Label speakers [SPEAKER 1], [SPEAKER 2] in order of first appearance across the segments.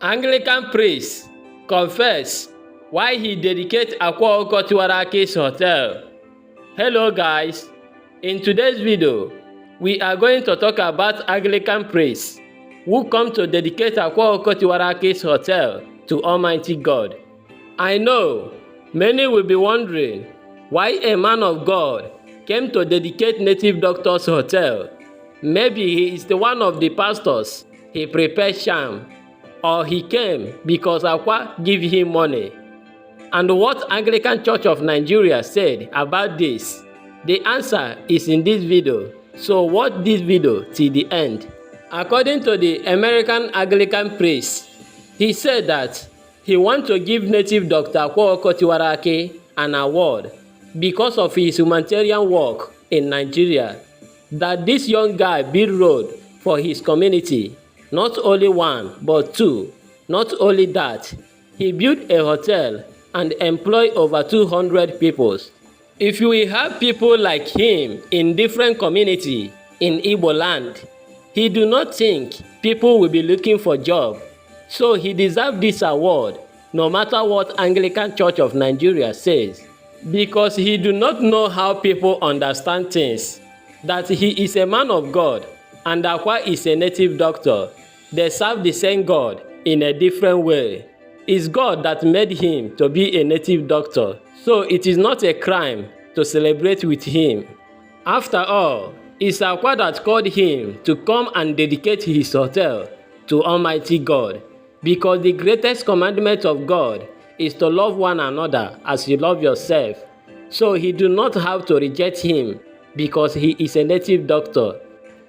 [SPEAKER 1] Anglican priest confess why he dedicated Akwa Okuko Tiwara Aki's hotel. Hello guys, in today's video, we are going to talk about Anglican priests who come to dedicate Akwa Okuko Tiwara Aki's hotel to Almighty God. I know many will be wondering why a man of God came to dedicate native doctor's hotel. Maybe he is the one of the pastors he prepared sham, or he came because Akwa give him money. And what Anglican Church of Nigeria said about this, the answer is in this video, so watch this video till the end. According to the American Anglican priest, he said that he wants to give native Dr. Akwa Okuko Tiwara Aki an award because of his humanitarian work in Nigeria, that this young guy built road for his community, not only one but two. Not only that, he built a hotel and employed over 200 people. If we have people like him in different communities in Igbo land, he do not think people will be looking for job. So he deserves this award no matter what Anglican Church of Nigeria says, because he do not know how people understand things, that he is a man of God and Akwa is a native doctor. They serve the same God in a different way. It's God that made him to be a native doctor, so it is not a crime to celebrate with him. After all, it's Akwa that called him to come and dedicate his hotel to Almighty God, because the greatest commandment of God is to love one another as you love yourself. So he do not have to reject him because he is a native doctor.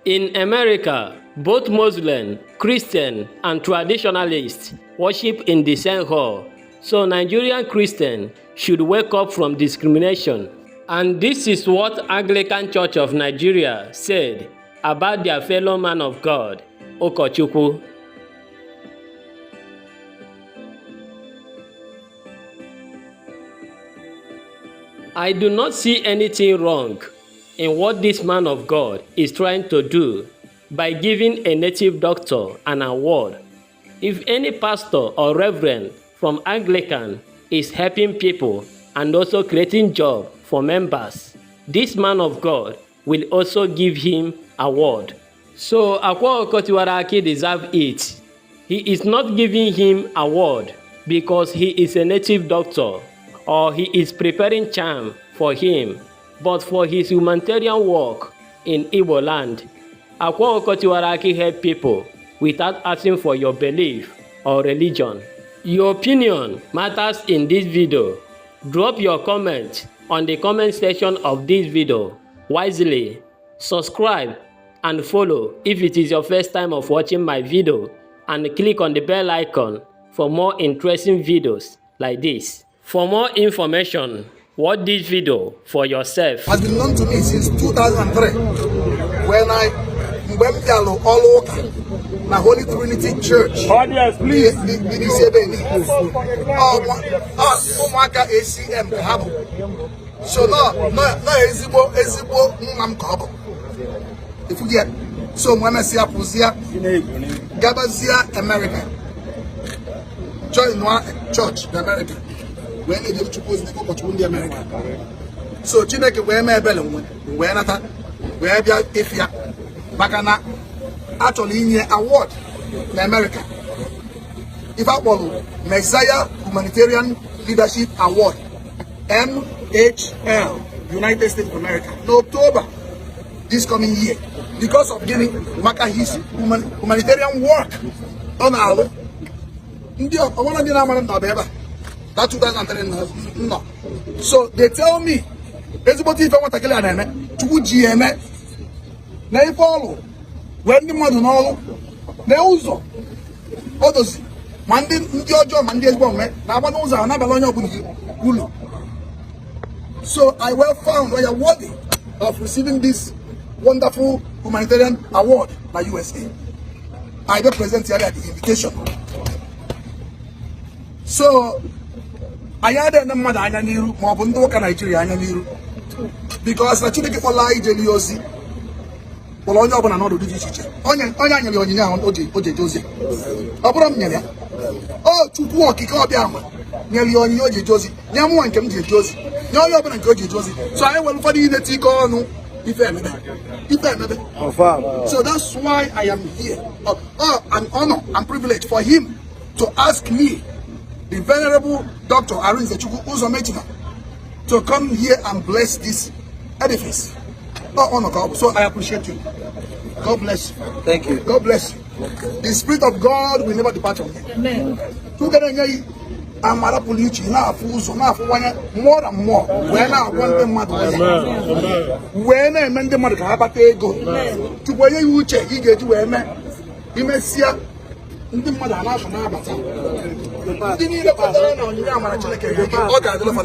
[SPEAKER 1] In America, both Muslim, Christian, and traditionalists worship in the same hall. So Nigerian Christians should wake up from discrimination. And this is what Anglican Church of Nigeria said about their fellow man of God, Ụkọchukwu. I do not see anything wrong in what this man of God is trying to do by giving a native doctor an award. If any pastor or reverend from Anglican is helping people and also creating job for members, this man of God will also give him award. So Akwa Okuko Tiwara Aki deserves it. He is not giving him award because he is a native doctor or he is preparing charm for him, but for his humanitarian work in Igbo land. Akwa Okuko Tiwara Aki help people without asking for your belief or religion. Your opinion matters in this video. Drop your comment on the comment section of this video wisely. Subscribe and follow if it is your first time of watching my video, and click on the bell icon for more interesting videos like this. For more information, watch this video for yourself.
[SPEAKER 2] Has been known to me since 2003 when I went to the Holy Trinity Church.
[SPEAKER 3] Audience, please. So if you get so when I see a Puzia Gabazia American join one church in America when they do choose the go to the America. So Chineke where me bele where nata where bia efia bakana actually in award in America. If I follow Messiah Humanitarian Leadership Award MHL United States of America in October this coming year, because of getting Maka his humanitarian work on our India. I want to be that 2003 no. So they tell me, everybody if I want to kill an enemy, to GM, they follow when the mother no, they also others. Monday, Monday's bomb, now one knows another one. So I well found I am worthy of receiving this wonderful humanitarian award by USA. I represent here at the invitation. So I had a mother I knew more Nigeria I knew because I should get for light Jeliosi. Well, on your do this. Onion, Oji, Josie. Abram, Oh, Chukwu Okike Obiama. Nyeli onye o ji ejozi. Nya mwa nke m ji ejozi. Nya onye ọbụla nke o ji ejozi. So anyị nwere ụfọdụ ile tiko ọnụ ife emebe. So that's why I am here. An honor and privilege for him to ask me, the venerable Dr. Arinze Chukwu Uzomejina, to come here and bless this edifice. Honor God. So I appreciate you. God bless you.
[SPEAKER 4] Thank you.
[SPEAKER 3] God bless you. The Spirit of God will never depart from you.
[SPEAKER 5] Amen.
[SPEAKER 3] Amara Pulichi, na Fuso, na Fuanya, more and more. When I want the mother, when I mend the mother, Habate go to where you check, you get to a man. You may see the mother and half an hour. You need a pattern on your Amara, or the other for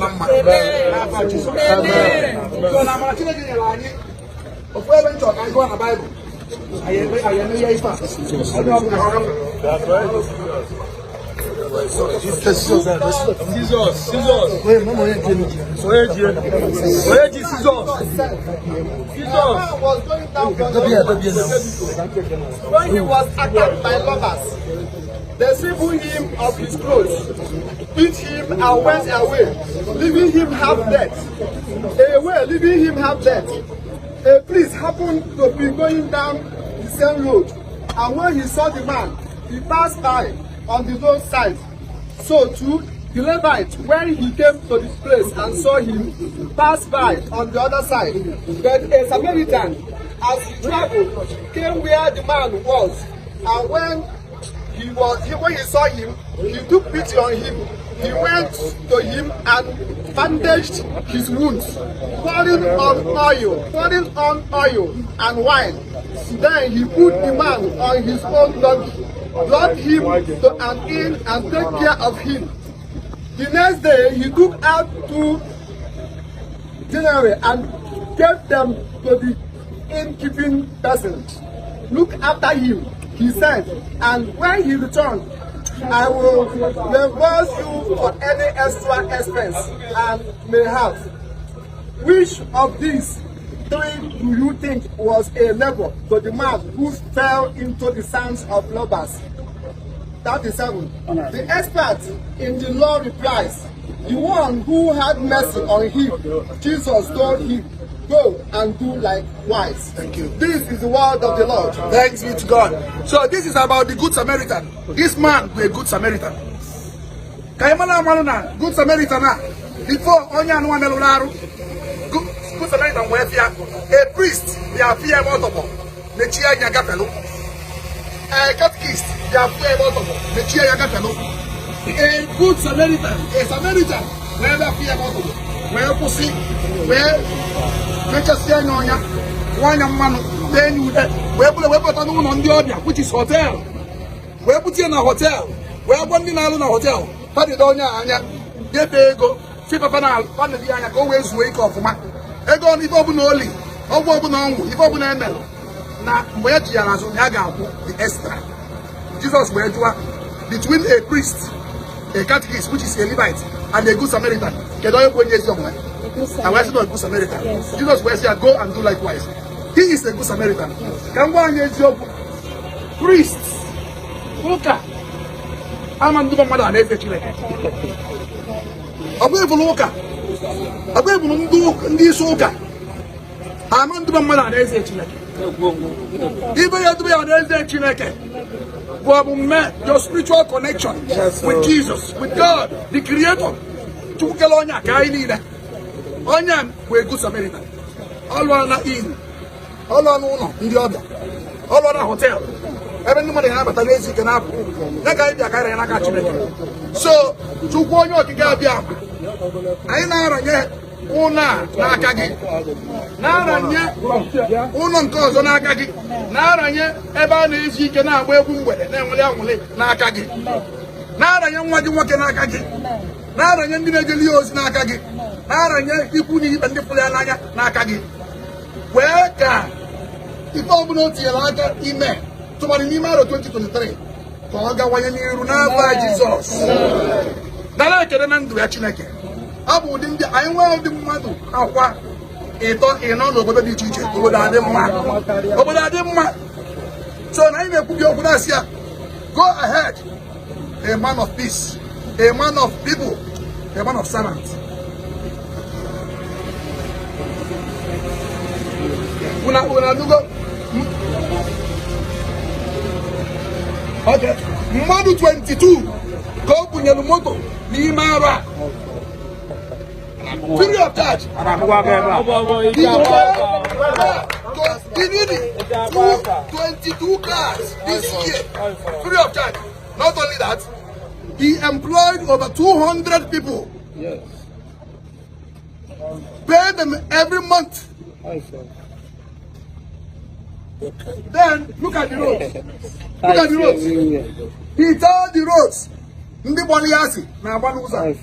[SPEAKER 3] of where I go on a Bible. I am here fast. Jesus.
[SPEAKER 4] When he was attacked by robbers, they stripped him of his clothes, beat him and went away, leaving him half dead. A priest happened to be going down the same road, and when he saw the man, he passed by on the roadside. So too, the Levite, when he came to this place and saw him, passed by on the other side. But a Samaritan, as he traveled, came where the man was, and when he saw him, he took pity on him. He went to him and bandaged his wounds, pouring on oil and wine. Then he put the man on his own donkey, brought him to an inn and took care of him. The next day he took out 2 denarii and gave them to the innkeeping person. Look after him, he said, and when he returned, I will reimburse you for any extra expense and may have. Which of these 3 do you think was a neighbor to the man who fell into the hands of robbers? 37. The expert in the law replies, the one who had mercy on him. Jesus told him, go and do likewise.
[SPEAKER 3] Thank you.
[SPEAKER 4] This is the word of the Lord.
[SPEAKER 3] Thanks be to God. So this is about the Good Samaritan. This man was a Good Samaritan. Good Samaritan. Before Onya Good Samaritan was a priest. They are fear multiple. The chia yagapelo. A catechist. They are fear multiple. The chia yagapelo. A Good Samaritan. A Samaritan. Where they fear multiple. Where pussy. Where Richest one man, then you on the audience, which is hotel. Where put you in a hotel? Where one in a hotel? Padidonia, get there go. Chipapanal, Panadiana, always wake off. Egon, if open only, open on, if open ML. Now, where Gianazo Yaga, the extra. Jesus, where you are between a priest, a catechist, which is a Levite, and a Good Samaritan. Get all your young man. And why is not a Good Samaritan? Yes. Jesus was here, go and do likewise. He is a Good Samaritan. Can one get your priests? Loka. I'm a good mother and everything. I'm going to Loka. I'm going to do this Loka. I'm a good mother and everything. Even you to be on everything. Your spiritual connection with Jesus, with God, the Creator. To Kelonia, Kaini. Onyam we Good Samaritan. All on in. All on in the other. All on a hotel. Everybody have a lazy can have. So, to go on your Gabia. I know Una Nakagi. Naranya Unon cause on Nakagi. Naranya Evan is he can have where we went and then Nakagi. Naranya what you want Nakagi. Naranya Dinagilios Nakagi. Naranya, Ipuni, and the Pulanaya, Nakagi. Where can if I not Yelaka, Ime, to Marinima 2023? Koga Wayani Runava, Jesus. Nalaka and Duachineke. Abu Dindi, I want the Madu, Akwa, Eton, and on over the teacher, over the So now you put your Budasia. Go ahead. a man of peace, a man of people, a man of servants. Okay, mmadụ 22 ka o bunyere moto n'ime ara free of charge. He needed 22 cars this year free of charge. Not only that, he employed over 200 people.
[SPEAKER 1] Yes.
[SPEAKER 3] Pay them every month. Then look at the roads. Look at the roads. He told the roads. Ndị gbali asị na-agba n'ụzọ.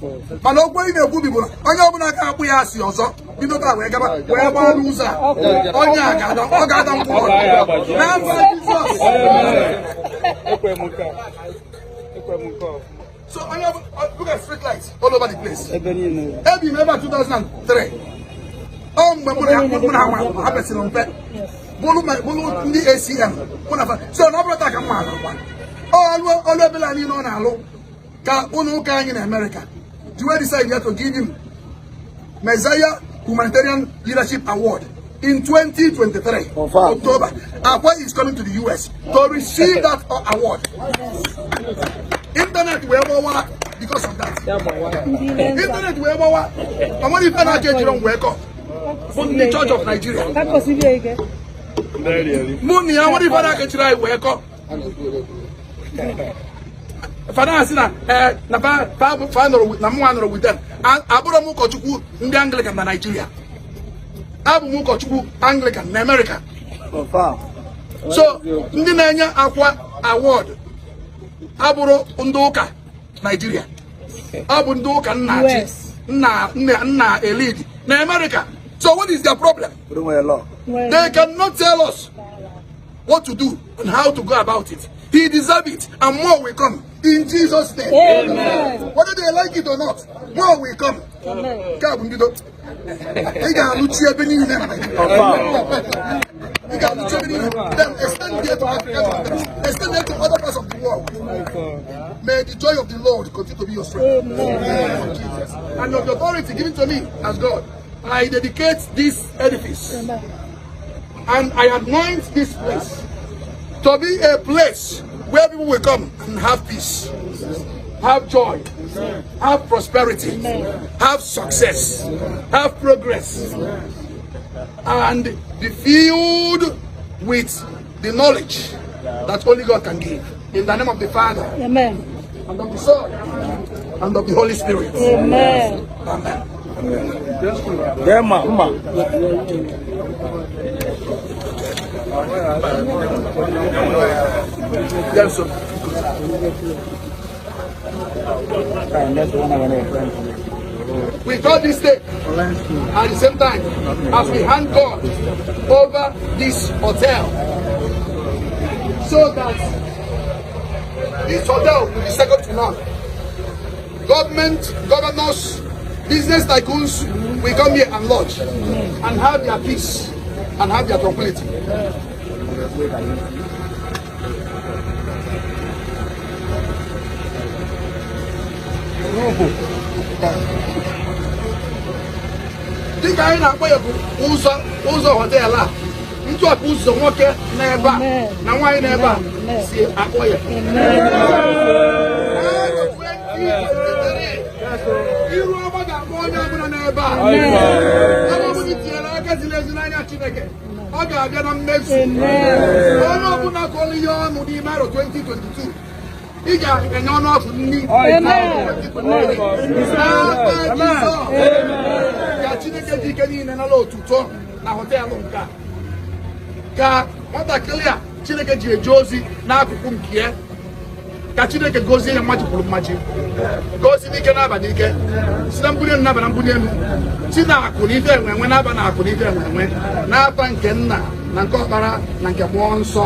[SPEAKER 3] Mana okwu ị na-ekwu bụ onye ọbụla ga-akpụ ya asị ọzọ bido taa wee gaba wee gbaa n'ụzọ a. Onye a ga-ada mkpụrụ. N'afọ Jizọs. So look at street lights all over the place. Ebi m ebe 2003. Ọ mgbe mụ na ha mesịrị mpe. Bolu ndị ACM. So na ọ bụrụ taa ka mma ala. Ọlụ ebela niile ọ na-alụ. In America, the way decided to give him Messiah Humanitarian Leadership Award in 2023, October. Akwa is coming to the US to receive that award. Internet will because of that. Internet will and when you find out you wake up from the Church of Nigeria. Money, I want to find out wake up. Finance na na with them. Aburo mu kochukwu ndị Anglican na Nigeria. Abu mu kochukwu Anglican na America. So ndị na-enye Akwa award aburo ndị ụka Nigeria. Abu ndị ụka nna elite na America. So what is their problem? They cannot tell us what to do and how to go about it. He deserves it, and more will come in Jesus' name. Amen. Whether they like it or not, more will come. Amen. Then extend there to Africa, extend there to other parts of the world. May the joy of the Lord continue to be your strength. Amen. Jesus. And of the authority given to me as God, I dedicate this edifice. Amen. And I anoint this place to be a place where people will come and have peace, have joy, have prosperity, have success, have progress, and be filled with the knowledge that only God can give. In the name of the Father, Amen, and of the Son, and of the Holy Spirit. Amen. Amen. Yes, we got this day at the same time as we hand God over this hotel so that this hotel will be second to none. Government, governors, business tycoons will come here and lodge and have their peace and have their tranquility. Dịka anyị na-akpọ ya bụ ụzọ hotel a, ntụapụ ụzọ nwoke n'ebe a na nwaanyị n'ebe a si akpọ ya. Iru ọma ga-akpọ onye ọbụla n'ebe a. Ebe ọbụla itinyere aka ziri ezi n'anya Chineke, ọ ga-abịa na mmezu. Onye ọbụla kọrọ ihe ọnụ n'ime arọ 2022. Ị ga-enye ọnụ ọfụ nri. Ka Chineke dị ike niile n'ala otuto na họteelụ nke a. Ka nwatakịrị a Chineke ji eje ozi n'akụkụ nke ya. Ka Chineke gozie ya mmaji kwuru mmaji. Gozie n'ike n'aba n'ike. Si na mbunye elu n'aba na mbunye elu. Si na akụ na ife enwe n'aba na akụ na ife enwe. N'afa nke Nna na nke Ọkpara na nke Mmụọ Nsọ.